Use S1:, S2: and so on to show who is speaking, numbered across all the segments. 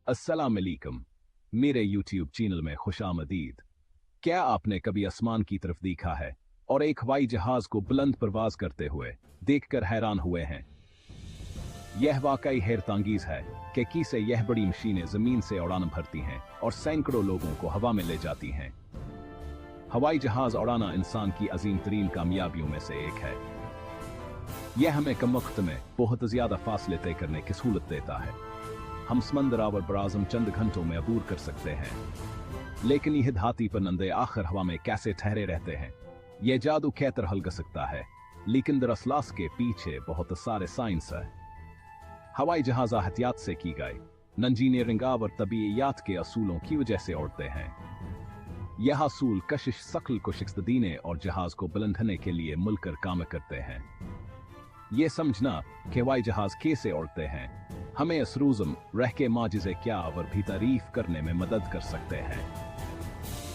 S1: अस्सलाम वालेकुम। मेरे YouTube चैनल में खुशामदीद। क्या आपने कभी आसमान की तरफ देखा है और एक हवाई जहाज को बुलंद परवाज करते हुए देखकर हैरान हुए हैं? यह वाकई हैरतअंगेज है कि कैसे यह बड़ी मशीनें जमीन से उड़ान भरती हैं और सैकड़ों लोगों को हवा में ले जाती हैं। हवाई जहाज उड़ाना इंसान की अजीम तरीन कामयाबियों में से एक है। यह हमें कम वक्त में बहुत ज्यादा फासले तय करने की सहूलत देता है। हम समंदर और बराज़म चंद घंटों में अबूर कर सकते हैं, लेकिन यह धाती परिंदे आखिर हवा में कैसे ठहरे रहते हैं? यह जादू कै तरह हल कर सकता है, लेकिन दरअसल के पीछे बहुत सारे साइंस है। हवाई जहाज एहतियात से की गई इंजीनियरिंग और तबीयत के असूलों की वजह से उड़ते हैं। यह असूल कशिश सकल को शिकस्त देने और जहाज को बुलंद होने के लिए मिलकर काम करते हैं। यह समझना कि हवाई जहाज कैसे उड़ते हैं हमें इस रोज़म रह के माजिज़े क्या और भी तारीफ करने में मदद कर सकते हैं।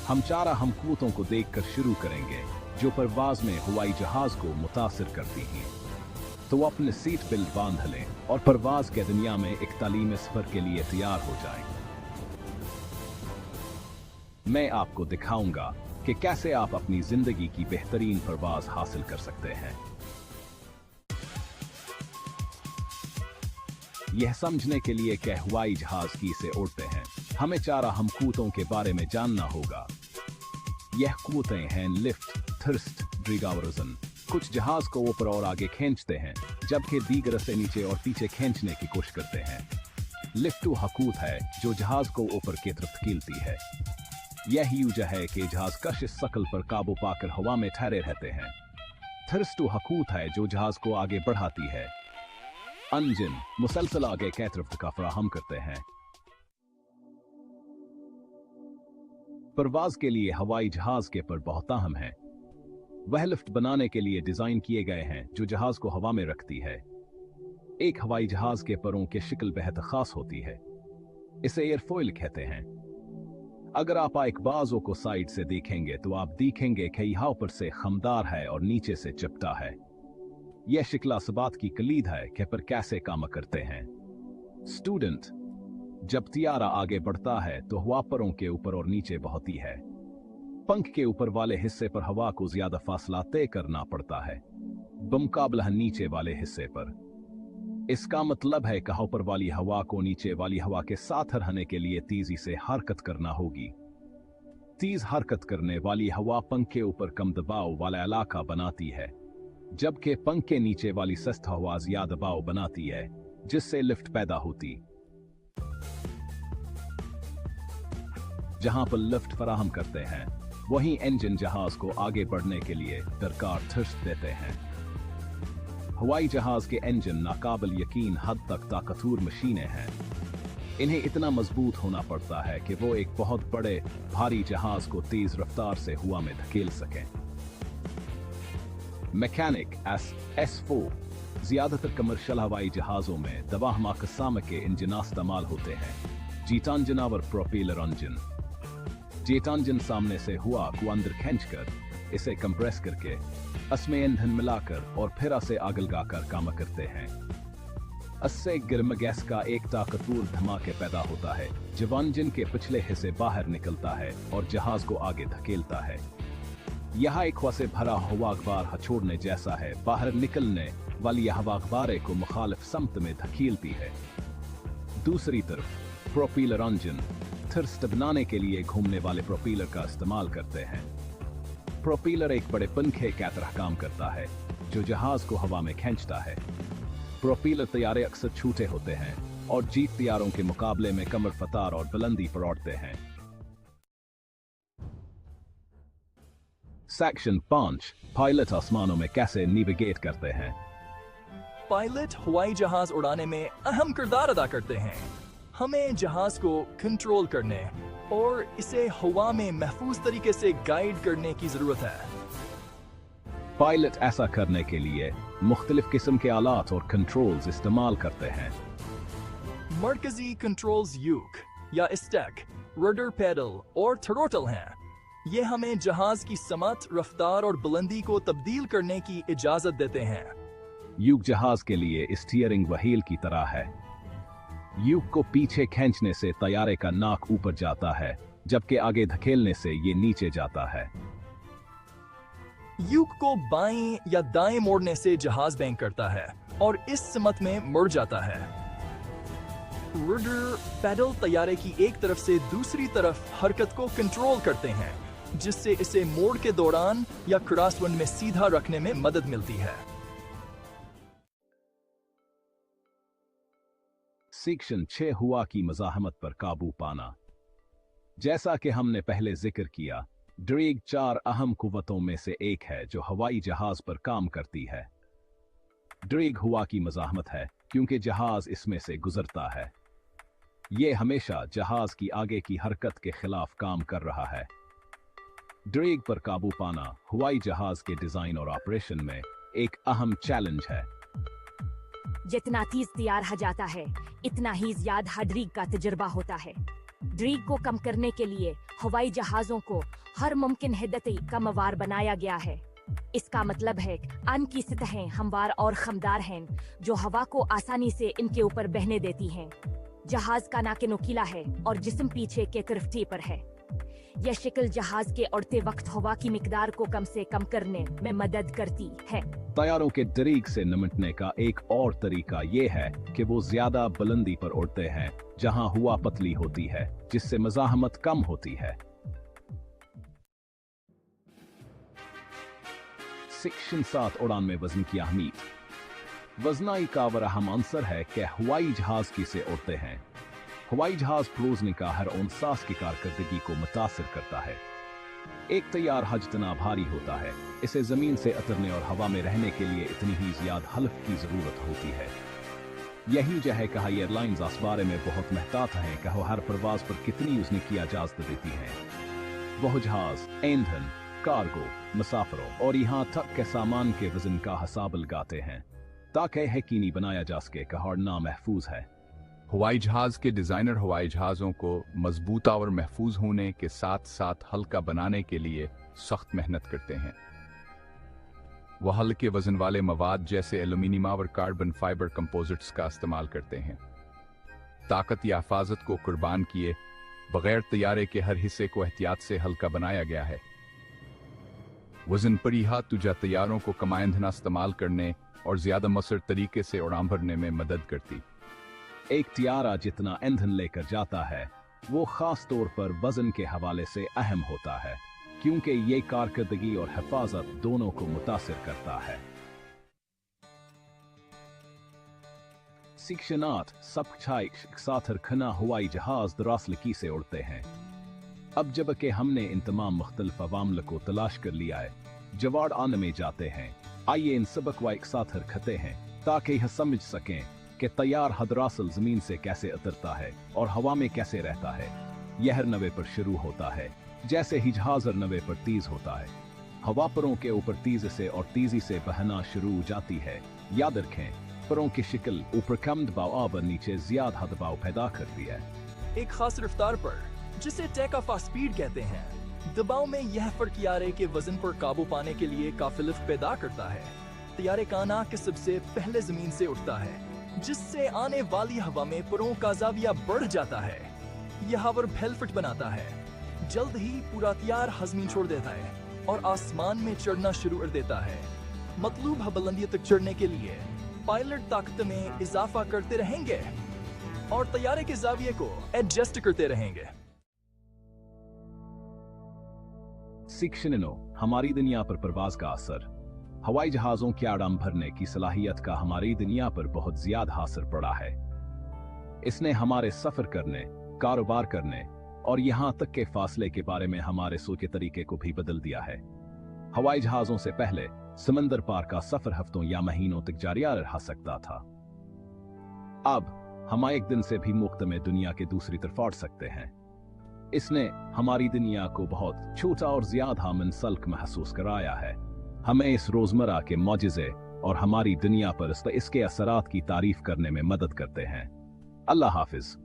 S1: हम चार अहम क़ुव्वतों को देखकर शुरू करेंगे जो परवाज में हवाई जहाज को मुतासिर करती हैं। तो अपने सीट बेल्ट बांध लें और परवाज के दुनिया में एक तालीमी सफर के लिए तैयार हो जाएं। मैं आपको दिखाऊंगा कि कैसे आप अपनी जिंदगी की बेहतरीन परवाज हासिल कर सकते हैं। यह समझने के लिए कि हवाई जहाज कैसे उड़ते हैं हमें चार अहम क़ुव्वतों के बारे में जानना होगा। यह क़ुव्वतें हैं लिफ्ट, थ्रस्ट, ड्रैग और वज़न। कुछ जहाज को ऊपर और आगे खींचते हैं, जबकि दीगर से नीचे और पीछे खींचने की कोशिश करते हैं। लिफ्ट वह क़ुव्वत है जो जहाज को ऊपर की तरफ धकेलती है। यही वजह है कि जहाज कशिश सकल पर काबू पाकर हवा में ठहरे रहते हैं। थ्रस्ट वह क़ुव्वत है जो जहाज को आगे बढ़ाती है। इंजन मुसलसल आगे की तरफ का फराहम करते हैं। परवाज के लिए हवाई जहाज के पर बहुत अहम है। वह लिफ्ट बनाने के लिए डिजाइन किए गए हैं जो जहाज को हवा में रखती है। एक हवाई जहाज के परों की शक्ल बेहद खास होती है, इसे एयरफॉइल कहते हैं। अगर आप एक बाजू को साइड से देखेंगे तो आप देखेंगे कि यह ऊपर से खमदार है और नीचे से चिपटा है। यह शिकला इस बात की कलीद है कि पर कैसे काम करते हैं। स्टूडेंट, जब तियारा आगे बढ़ता है तो हवा परों के ऊपर और नीचे बहती है। पंख के ऊपर वाले हिस्से पर हवा को ज्यादा फासला तय करना पड़ता है बमुकाबला नीचे वाले हिस्से पर। इसका मतलब है कि ऊपर वाली हवा को नीचे वाली हवा के साथ रहने के लिए तेजी से हरकत करना होगी। तेज हरकत करने वाली हवा पंख के ऊपर कम दबाव वाला इलाका बनाती है, जबकि पंख के नीचे वाली सख्त हवा ज्यादा दबाव बनाती है, जिससे लिफ्ट पैदा होती। जहां पर लिफ्ट फराहम करते हैं वहीं इंजन जहाज को आगे बढ़ने के लिए दरकार थ्रस्ट देते हैं। हवाई जहाज के इंजन नाकाबिल यकीन हद तक ताकतवर मशीनें हैं। इन्हें इतना मजबूत होना पड़ता है कि वो एक बहुत बड़े भारी जहाज को तेज रफ्तार से हवा में धकेल सकें। मैकेनिक S4 ज्यादातर कमर्शियल हवाई जहाजों में दवाहमा किस्म के इंजन इस्तेमाल होते हैं। जेट इंजन और प्रोपेलर इंजन। जेट इंजन सामने से हवा को अंदर खींचकर इसे कंप्रेस करके इसमें ईंधन मिलाकर और फिर इसे आग लगाकर काम करते हैं। इससे गर्म गैस का एक ताकतवर धमाके पैदा होता है जब इंजन के पिछले हिस्से बाहर निकलता है और जहाज को आगे धकेलता है। यह एक हवा से भरा हवा अखबार छोड़ने जैसा है। बाहर निकलने वाली यह हवा अखबार को मुखालिफ समत में धकेलती है। दूसरी तरफ प्रोपेलर इंजन थ्रस्ट बनाने के लिए घूमने वाले प्रोपेलर का इस्तेमाल करते हैं। प्रोपेलर एक बड़े पंखे की तरह काम करता है जो जहाज को हवा में खींचता है। प्रोपेलर तैयारे अक्सर छोटे होते हैं और जेट तैयारों के मुकाबले में कम रफ्तार और बुलंदी पर उड़ते हैं। सेक्शन 5 पायलट आसमानों में कैसे नेविगेट करते हैं।
S2: पायलट हवाई जहाज उड़ाने में अहम किरदार अदा करते हैं। हमें जहाज को कंट्रोल करने और इसे हवा में महफूज तरीके से गाइड करने की जरूरत है।
S1: पायलट ऐसा करने के लिए मुख्तलिफ किस्म के आलात और कंट्रोल्स इस्तेमाल करते हैं।
S2: मरकजी कंट्रोल्स यूक या स्टैक, रडर पैडल और थ्रोटल हैं। ये हमें जहाज की समत, रफ्तार और बुलंदी को तब्दील करने की इजाजत देते हैं।
S1: युग जहाज के लिए स्टीयरिंग व्हील की तरह है। यूक को पीछे खींचने से तैयारे का नाक ऊपर जाता है, जबकि आगे धकेलने से ये नीचे जाता है।
S2: यूक को बाएं या दाएं मोड़ने से जहाज बैंक करता है और इस समत में मुड़ जाता है। रडर पैडल तैयारे की एक तरफ से दूसरी तरफ हरकत को कंट्रोल करते हैं, जिससे इसे मोड़ के दौरान या क्रॉसविंड में सीधा रखने में मदद मिलती है।
S1: सेक्शन 6 हवा की मज़ाहमत पर काबू पाना। जैसा कि हमने पहले जिक्र किया, ड्रैग 4 अहम कुव्वतों में से एक है जो हवाई जहाज पर काम करती है। ड्रैग हवा की मज़ाहमत है क्योंकि जहाज इसमें से गुजरता है। यह हमेशा जहाज की आगे की हरकत के खिलाफ काम कर रहा है। ड्रैग पर काबू पाना हवाई जहाज के डिजाइन और ऑपरेशन में एक अहम चैलेंज है।
S3: जितना तेज तैयार हो जाता है, इतना ही ज्यादा ड्रैग का तजुर्बा होता है। ड्रैग को कम करने के लिए हवाई जहाजों को हर मुमकिन हिद्दती का मवार बनाया गया है। इसका मतलब है अन की सतहें हमवार और खमदार हैं, जो हवा को आसानी से इनके ऊपर बहने देती हैं। जहाज का नाके नुकीला है और जिस्म पीछे के तरफ टेपर है। यह शक्ल जहाज के उड़ते वक्त हवा की मिकदार को कम से कम करने में मदद करती है।
S1: तैयारों के ड्रैग से निपटने का एक और तरीका यह है कि वो ज्यादा बुलंदी पर उड़ते हैं जहां हवा पतली होती है, जिससे मज़ाहमत कम होती है। सेक्शन 7 उड़ान में वजन की अहमियत। वजनाई का अहम अंसर है कि हवाई जहाज किसे उड़ते हैं। हवाई जहाज प्रोजने का हर एहसास की कारकर्दगी को मुतासिर करता है। एक तैयार हज इतना भारी होता है, इसे जमीन से उतरने और हवा में रहने के लिए इतनी ही ज्यादा हल्फ की जरूरत होती है। यही वजह है कि एयरलाइंस इस बारे में बहुत महतात हैं कि वो हर परवाज पर कितनी उसने की इजाजत देती हैं। वह जहाज ईंधन, कार्गो, मुसाफिरों और यहाँ तक के सामान के वजन का हिसाब लगाते हैं ताकि यकीनी बनाया जा सके कि उड़ना महफूज है।
S4: हवाई जहाज के डिजाइनर हवाई जहाजों को मजबूता और महफूज होने के साथ साथ हल्का बनाने के लिए सख्त मेहनत करते हैं। वह हल्के वजन वाले मवाद जैसे एल्यूमिनियम और कार्बन फाइबर कंपोजिट्स का इस्तेमाल करते हैं। ताकत या हिफाजत को कुर्बान किए बगैर तैयारे के हर हिस्से को एहतियात से हल्का बनाया गया है। वजन परिहा तुझा तैयारों को कम ईंधन इस्तेमाल करने और ज्यादा मसर तरीके से उड़ान भरने में मदद करती।
S1: एक तियारा जितना ईंधन लेकर जाता है वो खास तौर पर वजन के हवाले से अहम होता है, क्योंकि ये कारकर्दगी और हिफाजत दोनों को मुतासिर करता है। सेक्शन 8 सब साथर खना हवाई जहाज दरासलकी से उड़ते हैं। अब जबकि हमने इन तमाम मुख्तलिफ अवामल को तलाश कर लिया है, जवाब आने में जाते हैं। आइए इन सबक व एक साथ रखते हैं ताकि यह समझ सकें कि तैयार हदरासल जमीन से कैसे उतरता है और हवा में कैसे रहता है। यह हर नवे पर शुरू होता है, जैसे ही जहाज हर नवे पर तेज होता है। हवा परों के ऊपर तेजी से और तेजी से बहना शुरू हो जाती है। याद रखें, परों की शिकल ऊपर कम दबाव और नीचे ज्यादा दबाव पैदा करती है।
S2: एक खास रफ्तार पर, जिसे टेक ऑफ स्पीड कहते हैं, दबाव में यह फर्कियारे के वजन पर काबू पाने के लिए काफी लिफ्ट पैदा करता है। तैयारे का नाक सबसे पहले जमीन से उठता है, जिससे आने वाली हवा में परों का जाविया बढ़ जाता है। यह हवर भेलफट बनाता है। जल्द ही पूरा तैयार जमीन छोड़ देता है और आसमान में चढ़ना शुरू कर देता है। मतलूब बुलंदी तक चढ़ने के लिए पायलट ताकत में इजाफा करते रहेंगे और तैयारे के जाविये को एडजस्ट करते रहेंगे।
S1: सेक्शन 9 हमारी दुनिया पर परवाज का असर। हवाई जहाजों की आड़म भरने की सलाहियत का हमारी दुनिया पर बहुत ज्यादा असर पड़ा है। इसने हमारे सफर करने, कारोबार करने और यहाँ तक के फासले के बारे में हमारे सोच के तरीके को भी बदल दिया है। हवाई जहाजों से पहले समंदर पार का सफर हफ्तों या महीनों तक जारी रह सकता था। अब हम एक दिन से भी मुफ्त में दुनिया के दूसरी तरफ उड़ सकते हैं। इसने हमारी दुनिया को बहुत छोटा और ज्यादा मुनसल्क महसूस कराया है। हमें इस रोजमर्रा के मौजज़े और हमारी दुनिया पर इसके असरात की तारीफ करने में मदद करते हैं। अल्लाह हाफिज।